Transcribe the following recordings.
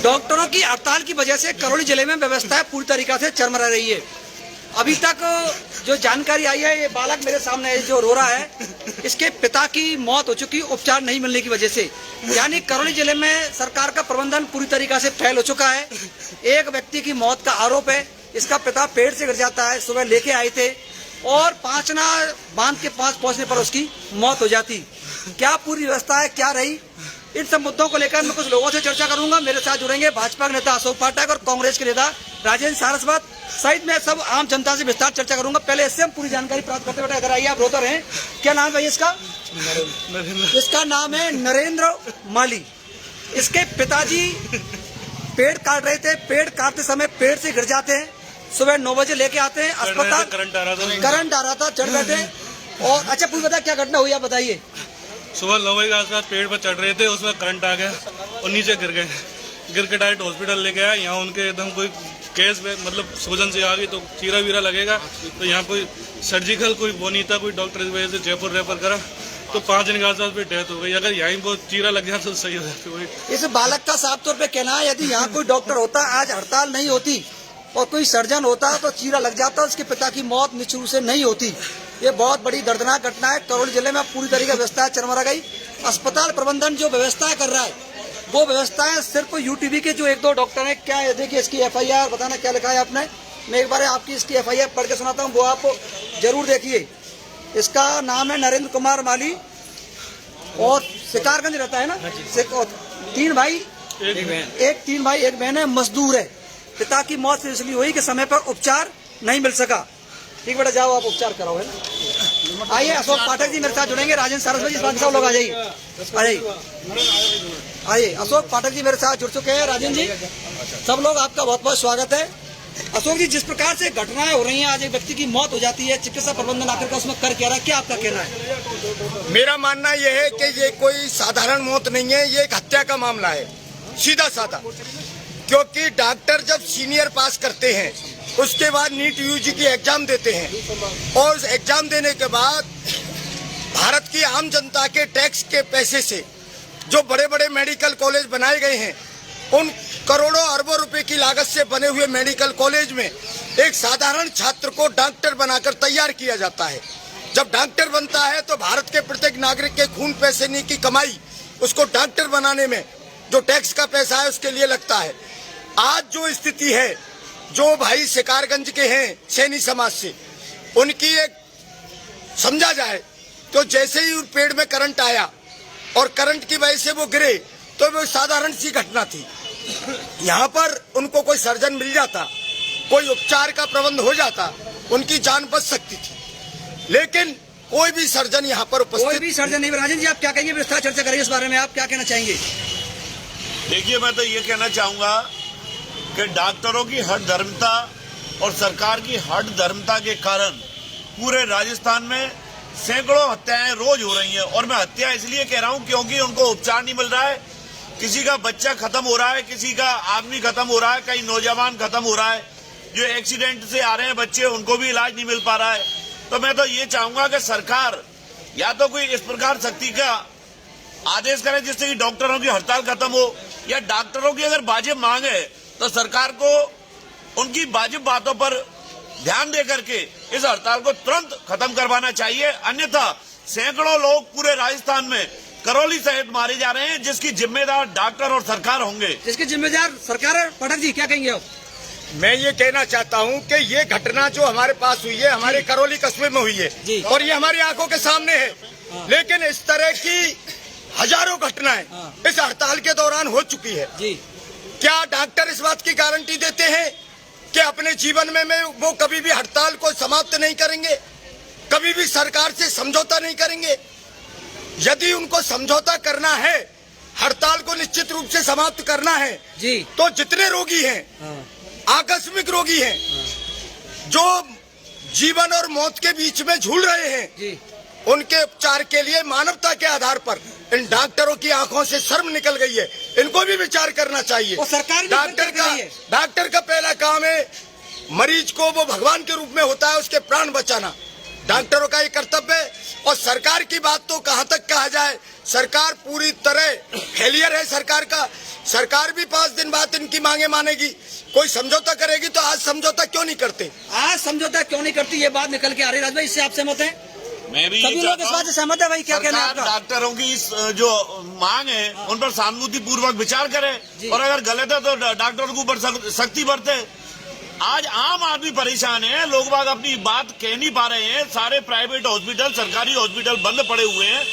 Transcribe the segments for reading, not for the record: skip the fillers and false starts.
डॉक्टरों की हड़ताल की वजह से करौली जिले में व्यवस्था पूरी तरीके से चरमरा रही है। अभी तक जो जानकारी आई है, ये बालक मेरे सामने है जो रो रहा है, इसके पिता की मौत हो चुकी उपचार नहीं मिलने की वजह से। यानी करौली जिले में सरकार का प्रबंधन पूरी तरीके से फेल हो चुका है। एक व्यक्ति की मौत का आरोप है, इसका पिता पेड़ से गिर जाता है, सुबह लेके आए थे और पांचना बांध के पास पहुंचने पर उसकी मौत हो जाती। क्या पूरी व्यवस्था है, क्या रही, इन सब मुद्दों को लेकर मैं कुछ लोगों से चर्चा करूंगा। मेरे साथ जुड़ेंगे भाजपा के नेता अशोक पाठक और कांग्रेस के नेता राजेंद्र सारस्वत सहित मैं सब आम जनता से विस्तार चर्चा करूंगा। पहले इससे हम पूरी जानकारी प्राप्त करते बेटा, अगर आइए आप रोहतर हैं, क्या नाम है इसका? इसका नाम है नरेंद्र माली। इसके पिताजी पेड़ काट रहे थे, पेड़ काटते समय पेड़ से गिर जाते हैं, सुबह 9 बजे लेके आते हैं अस्पताल, करंट आ रहा था, चढ़ गए थे। और अच्छा पूरी बता क्या घटना हुई आप बताइए। सुबह 9 बजे के आसपास पेड़ पर चढ़ रहे थे, उसमें करंट आ गया और नीचे गिर गए। गिर के डायरेक्ट हॉस्पिटल लेके आया। यहाँ उनके एकदम कोई केस में मतलब सूजन से आ गई तो चीरा वीरा लगेगा, तो यहाँ कोई सर्जिकल कोई वो नहीं था, कोई डॉक्टर की वजह से जयपुर रेफर करा तो 5 दिन के आसपास पे डेथ हो गई। अगर यहीं वो चीरा लग जाता तो सही हो जाती। इस बालक का साफ तौर पे कहना है, यदि यहाँ कोई डॉक्टर होता, आज हड़ताल नहीं होती और कोई सर्जन होता तो चीरा लग जाता, उसके पिता की मौत निश्चित रूप से नहीं होती। ये बहुत बड़ी दर्दनाक घटना है। करौली जिले में पूरी तरीके से व्यवस्था चरमरा गई। अस्पताल प्रबंधन जो व्यवस्थाएं कर रहा है, वो व्यवस्थाएं सिर्फ यूटीबी के जो 1-2 डॉक्टर हैं। क्या है देखिए इसकी FIR बताना क्या लिखा है आपने। मैं एक बार आपकी इसकी FIR पढ़ के सुनाता हूँ, वो आप जरूर देखिए। इसका नाम है नरेंद्र कुमार माली और शिकारगंज रहता है ना। 3 भाई एक बहन है, मजदूर है। पिता की मौत इसलिए हुई कि समय पर उपचार नहीं मिल सका। ठीक बेटा, जाओ आप उपचार कराओ, है ना। आइए अशोक पाठक जी मेरे साथ जुड़ेंगे, राजेंद्र सारस्वत जी, सब लोग आ जाइए, आइए। अशोक पाठक जी मेरे साथ जुड़ चुके हैं। राजेंद्र जी, सब लोग आपका बहुत बहुत स्वागत है। अशोक जी, जिस प्रकार से घटनाएं हो रही हैं, आज एक व्यक्ति की मौत हो जाती है, चिकित्सा प्रबंधन आखिरकार उसमें कर क्या रहा है, क्या आपका कहना है? मेरा मानना यह है कि ये कोई साधारण मौत नहीं है, ये एक हत्या का मामला है, सीधा साधा। क्योंकि डॉक्टर जब सीनियर पास करते हैं, उसके बाद नीट UG की एग्जाम देते हैं और उस एग्जाम देने के बाद भारत की आम जनता के टैक्स के पैसे से जो बड़े बड़े मेडिकल कॉलेज बनाए गए हैं, उन करोड़ों अरबों रुपए की लागत से बने हुए मेडिकल कॉलेज में एक साधारण छात्र को डॉक्टर बनाकर तैयार किया जाता है। जब डॉक्टर बनता है तो भारत के प्रत्येक नागरिक के खून पसीने की कमाई उसको डॉक्टर बनाने में जो टैक्स का पैसा है उसके लिए लगता है। आज जो स्थिति है, जो भाई शिकारगंज के हैं सैनी समाज से, उनकी एक समझा जाए तो जैसे ही पेड़ में करंट आया और करंट की वजह से वो गिरे तो वो साधारण सी घटना थी। यहाँ पर उनको कोई सर्जन मिल जाता, कोई उपचार का प्रबंध हो जाता, उनकी जान बच सकती थी, लेकिन कोई भी सर्जन यहाँ पर उपस्थित, कोई भी सर्जन नहीं। राजेंद्र जी, आप क्या कहेंगे, विस्तार चर्चा करिए इस बारे में, आप क्या कहना चाहेंगे? देखिए, मैं तो ये कहना चाहूंगा कि डॉक्टरों की हठधर्मिता और सरकार की हठधर्मिता के कारण पूरे राजस्थान में सैकड़ों हत्याएं रोज हो रही हैं। और मैं हत्या इसलिए कह रहा हूं क्योंकि उनको उपचार नहीं मिल रहा है। किसी का बच्चा खत्म हो रहा है, किसी का आदमी खत्म हो रहा है, कई नौजवान खत्म हो रहा है, जो एक्सीडेंट से आ रहे हैं बच्चे, उनको भी इलाज नहीं मिल पा रहा है। तो मैं तो ये चाहूंगा कि सरकार या तो कोई इस प्रकार सख्ती का आदेश करे जिससे कि डॉक्टरों की हड़ताल खत्म हो, या डॉक्टरों की अगर वाजिब मांग है तो सरकार को उनकी वाजिब बातों पर ध्यान दे करके इस हड़ताल को तुरंत खत्म करवाना चाहिए। अन्यथा सैकड़ों लोग पूरे राजस्थान में करौली सहित मारे जा रहे हैं, जिसकी जिम्मेदार डॉक्टर और सरकार होंगे। जिसकी जिम्मेदार सरकार है। पाठक जी, क्या कहेंगे आप? मैं ये कहना चाहता हूँ कि ये घटना जो हमारे पास हुई है, हमारे करौली कस्बे में हुई है और ये हमारी आंखों के सामने है, लेकिन इस तरह की हजारों घटनाएं इस हड़ताल के दौरान हो चुकी है। क्या डॉक्टर इस बात की गारंटी देते हैं कि अपने जीवन में वो कभी भी हड़ताल को समाप्त नहीं करेंगे, कभी भी सरकार से समझौता नहीं करेंगे? यदि उनको समझौता करना है, हड़ताल को निश्चित रूप से समाप्त करना है तो जितने रोगी हैं, आकस्मिक रोगी हैं, जो जीवन और मौत के बीच में झूल रहे हैं, उनके उपचार के लिए मानवता के आधार पर इन डॉक्टरों की आंखों से शर्म निकल गई है, इनको भी विचार करना चाहिए। और सरकार डॉक्टर का पहला काम है मरीज को वो भगवान के रूप में होता है उसके प्राण बचाना, डॉक्टरों का ये कर्तव्य है। और सरकार की बात तो कहाँ तक कहा जाए, सरकार पूरी तरह फेलियर है सरकार का। सरकार भी 5 दिन बाद इनकी मांगे मानेगी, कोई समझौता करेगी तो आज समझौता क्यों नहीं करते? आज समझौता क्यों नहीं करती, ये बात निकल के आ रही है। राज भाई, इससे आप सहमत हैं? मैं भी सभी लोग इस बात से सहमत है भाई, क्या कहना है सरकार आपका? डॉक्टरों की इस जो मांग है उन पर सहानुभूति पूर्वक विचार करे और अगर गलत है तो डॉक्टरों के ऊपर सख्ती बरते। आज आम आदमी परेशान है, लोग बाग अपनी बात कह नहीं पा रहे हैं। सारे प्राइवेट हॉस्पिटल, सरकारी हॉस्पिटल बंद पड़े हुए हैं।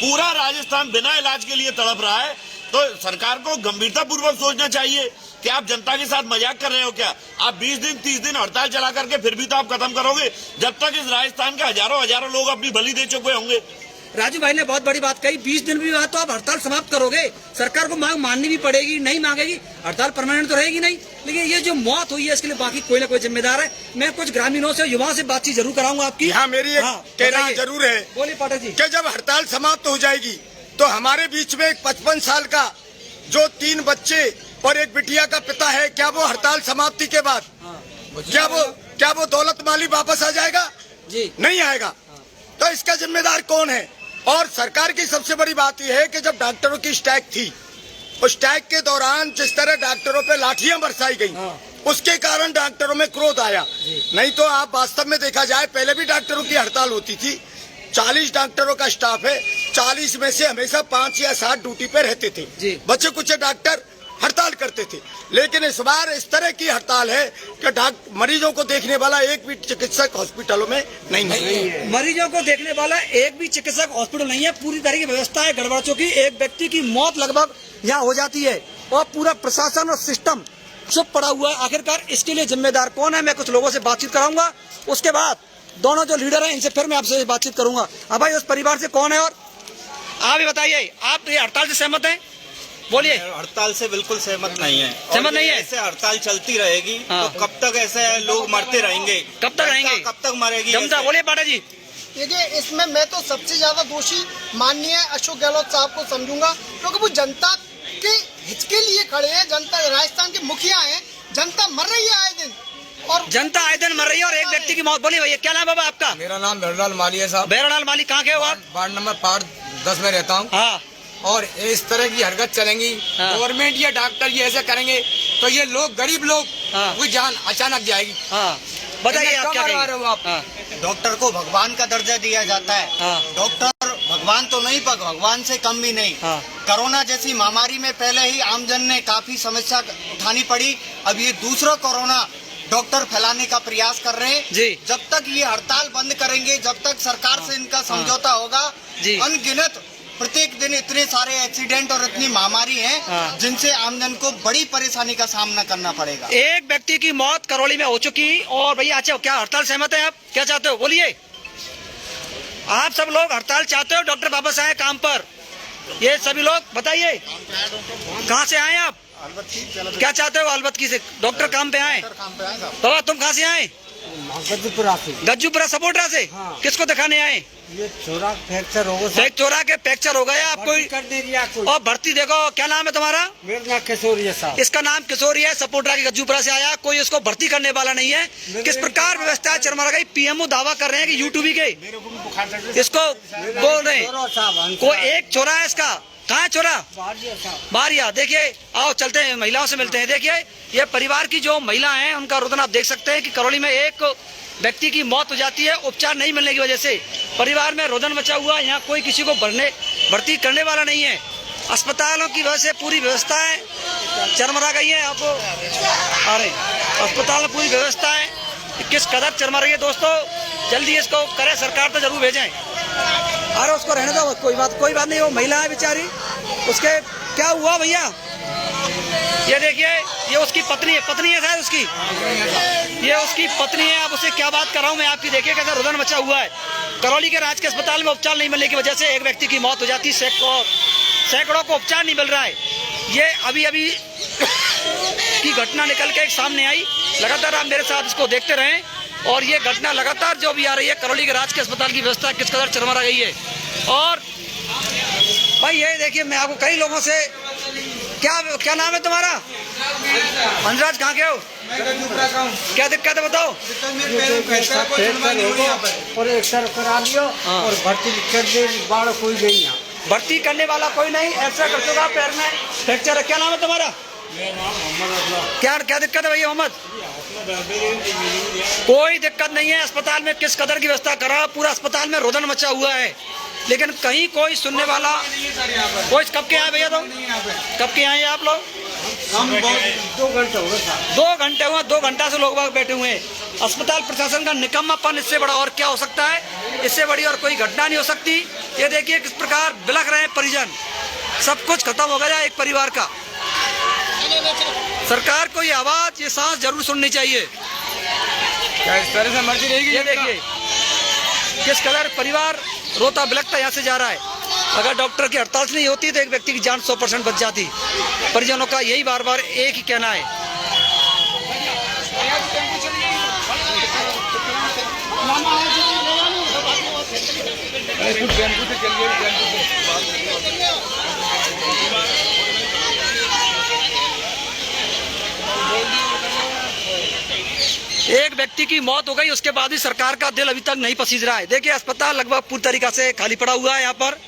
पूरा राजस्थान बिना इलाज के लिए तड़प रहा है। तो सरकार को गंभीरता पूर्वक सोचना चाहिए कि आप जनता के साथ मजाक कर रहे हो क्या? आप 20 दिन 30 दिन हड़ताल चला करके फिर भी तो आप खत्म करोगे, जब तक इस राजस्थान के हजारों लोग अपनी बलि दे चुके होंगे। राजू भाई ने बहुत बड़ी बात कही, 20 दिन भी बाद तो आप हड़ताल समाप्त करोगे, सरकार को मांग माननी भी पड़ेगी, नहीं मांगेगी हड़ताल परमानेंट तो रहेगी नहीं। लेकिन ये जो मौत हुई है इसके लिए बाकी कोई ना कोई जिम्मेदार है। मैं कुछ ग्रामीणों से, युवाओं से बातचीत जरूर कराऊंगा आपकी। हाँ, मेरी एक कहना जरूर है। बोलिए पाठक जी। कि जब हड़ताल समाप्त हो जाएगी तो हमारे बीच में एक 55 साल का जो 3 बच्चे और एक बिटिया का पिता है, क्या वो हड़ताल समाप्ति के बाद क्या वो दौलत माली वापस आ जाएगा? जी नहीं आएगा। तो इसका जिम्मेदार कौन है? और सरकार की सबसे बड़ी बात यह है कि जब डॉक्टरों की स्ट्राइक थी, उस स्ट्राइक के दौरान जिस तरह डॉक्टरों पे लाठियां बरसाई गई, उसके कारण डॉक्टरों में क्रोध आया। नहीं तो आप वास्तव में देखा जाए, पहले भी डॉक्टरों की हड़ताल होती थी। 40 डॉक्टरों का स्टाफ है, 40 में से हमेशा 5 या 7 ड्यूटी पे रहते थे। बच्चे कुछ डॉक्टर हड़ताल करते थे। लेकिन इस बार इस तरह की हड़ताल है कि मरीजों को देखने वाला एक भी चिकित्सक हॉस्पिटलों में नहीं है। मरीजों को देखने वाला एक भी चिकित्सक हॉस्पिटल नहीं है। पूरी तरह की व्यवस्था है गड़बड़ चुकी। एक व्यक्ति की मौत लगभग यहाँ हो जाती है और पूरा प्रशासन और सिस्टम चुप पड़ा हुआ है। आखिरकार इसके लिए जिम्मेदार कौन है? मैं कुछ लोगों से बातचीत कराऊंगा, उसके बाद दोनों जो लीडर हैं इनसे फिर मैं आपसे बातचीत करूंगा। अब भाई, उस परिवार से कौन है और आप ही बताइए, आप ये हड़ताल से सहमत हैं? बोलिए। हड़ताल से बिल्कुल सहमत नहीं है। सहमत नहीं है? ऐसे हड़ताल चलती रहेगी हाँ। तो कब तक ऐसे लोग मरते रहेंगे? कब तक रहेंगे? कब तक मरेगी? जमता बोलिए पाठक जी। देखिए, इसमें मैं तो सबसे ज्यादा दोषी माननीय अशोक गहलोत साहब को समझूंगा, क्योंकि वो जनता के हित के लिए खड़े हैं। जनता, राजस्थान के मुखिया हैं, जनता मर रही है आए दिन, और जनता आए दिन मर रही है और एक व्यक्ति की मौत। बोलिए भैया, क्या नाम है बाबा आपका? मेरा नाम बेरलाल माली है साहब। बेरलाल माली, कहाँ के हो आप? वार्ड नंबर 10 में रहता हूँ। हाँ। और इस तरह की हरकत चलेंगी, गवर्नमेंट या डॉक्टर ये ऐसे करेंगे तो ये लोग, गरीब लोग, वो जान अचानक जाएगी। बताइए आप क्या कह रहे हो? आप डॉक्टर को भगवान का दर्जा दिया जाता है। डॉक्टर भगवान तो नहीं, पर भगवान से कम भी नहीं। कोरोना जैसी महामारी में पहले ही आमजन ने काफी समस्या उठानी पड़ी, अब ये दूसरा कोरोना डॉक्टर फैलाने का प्रयास कर रहे हैं। जब तक ये हड़ताल बंद करेंगे, जब तक सरकार से इनका समझौता होगा, अनगिनत प्रत्येक दिन इतने सारे एक्सीडेंट और इतनी महामारी है जिनसे आमजन को बड़ी परेशानी का सामना करना पड़ेगा। एक व्यक्ति की मौत करौली में हो चुकी। और भैया, अच्छा, क्या हड़ताल सहमत है आप? क्या चाहते हो? बोलिए। आप सब लोग हड़ताल चाहते हो, डॉक्टर वापस आए काम पर? ये सभी लोग बताइए, कहाँ से आए आप? क्या चाहते हो? अलबत्ती से डॉक्टर काम पे आए। बाबा, तुम कहाँ से आए? गज्जूपुरा सपोर्टरा से। किसको दिखाने आए? ये चोरा फ्रैक्चर हो गया। चोरा के फ्रैक्चर हो गया आपको कर दे दिया कोई। और भर्ती देखो, क्या नाम है तुम्हारा? मेरा नाम किशोरी साहब। इसका नाम किशोरी है, सपोर्टरा की गज्जूपुरा से आया। कोई उसको भर्ती करने वाला नहीं है। किस प्रकार व्यवस्था चरमरा गई। पीएमओ दावा कर रहे हैं कि यूट्यूब के इसको बोल रहे हैं। कोई एक छोरा है इसका। कहाँ है छोरा? बारिया। देखिए, आओ चलते हैं, महिलाओं से मिलते हैं। देखिए, ये परिवार की जो महिला हैं उनका रुदन आप देख सकते हैं कि करौली में एक व्यक्ति की मौत हो जाती है उपचार नहीं मिलने की वजह से। परिवार में रुदन मचा हुआ, यहाँ कोई किसी को भर्ती करने वाला नहीं है। अस्पतालों की वजह से पूरी व्यवस्था है चरमरा गई है। आपको आ रहे अस्पताल में पूरी व्यवस्था है, किस कदर चरमरा रही है। दोस्तों, जल्दी इसको करे सरकार, तो जरूर भेजें। अरे उसको रहने दो, कोई बात नहीं। वो महिला है बेचारी, उसके क्या हुआ भैया? ये देखिए, ये उसकी पत्नी है शायद उसकी। ये उसकी पत्नी है। अब उसे क्या बात कर रहा हूँ मैं आपकी। देखिए कैसा रुदन मचा हुआ है। करौली के राजकीय अस्पताल में उपचार नहीं मिलने की वजह से एक व्यक्ति की मौत हो जाती है। सैकड़ों को उपचार नहीं मिल रहा है। ये अभी की घटना निकल के सामने आई। लगातार आप मेरे साथ इसको देखते रहें और ये घटना लगातार जो भी आ रही है, करौली के राजकीय अस्पताल की व्यवस्था किस कदर चरमरा गई है। और भाई, ये देखिए, मैं आपको कई लोगों से, क्या नाम है तुम्हारा? हंसराज, कहाँ के हो? क्या दिक्कत है बताओ? और एक्सरे करा लियो और भर्ती कर दे, बाढ़ कोई नहीं यहाँ। भर्ती करने वाला कोई नहीं, ऐसा कर दोगा पैर में फ्रैक्चर है। क्या नाम है तुम्हारा? क्या दिक्कत है भैया मोहम्मद? कोई दिक्कत नहीं है। अस्पताल में किस कदर की व्यवस्था करा, पूरा अस्पताल में रोदन मचा हुआ है, लेकिन कहीं कोई सुनने वाला कोई। कब के आए भैया? तो कब के आए आप लोग? 2 घंटे हो गए साहब। 2 घंटे हुए, 2 घंटा से लोग बाग बैठे हुए हैं। अस्पताल प्रशासन का निकम्मापन इससे बड़ा और क्या हो सकता है? इससे बड़ी और कोई घटना नहीं हो सकती। ये देखिए किस प्रकार बिलख रहे हैं परिजन, सब कुछ खत्म हो गया एक परिवार का। सरकार को ये आवाज, ये सांस जरूर सुननी चाहिए। क्या इस तरह से मर्जी रहेगी? ये देखिए किस कदर परिवार रोता बिलखता यहाँ से जा रहा है। अगर डॉक्टर की हड़ताल नहीं होती तो एक व्यक्ति की जान 100% बच जाती। परिजनों का यही बार बार एक ही कहना है। एक व्यक्ति की मौत हो गई, उसके बाद भी सरकार का दिल अभी तक नहीं पसीज रहा है। देखिए अस्पताल लगभग पूरी तरीका से खाली पड़ा हुआ है यहाँ पर।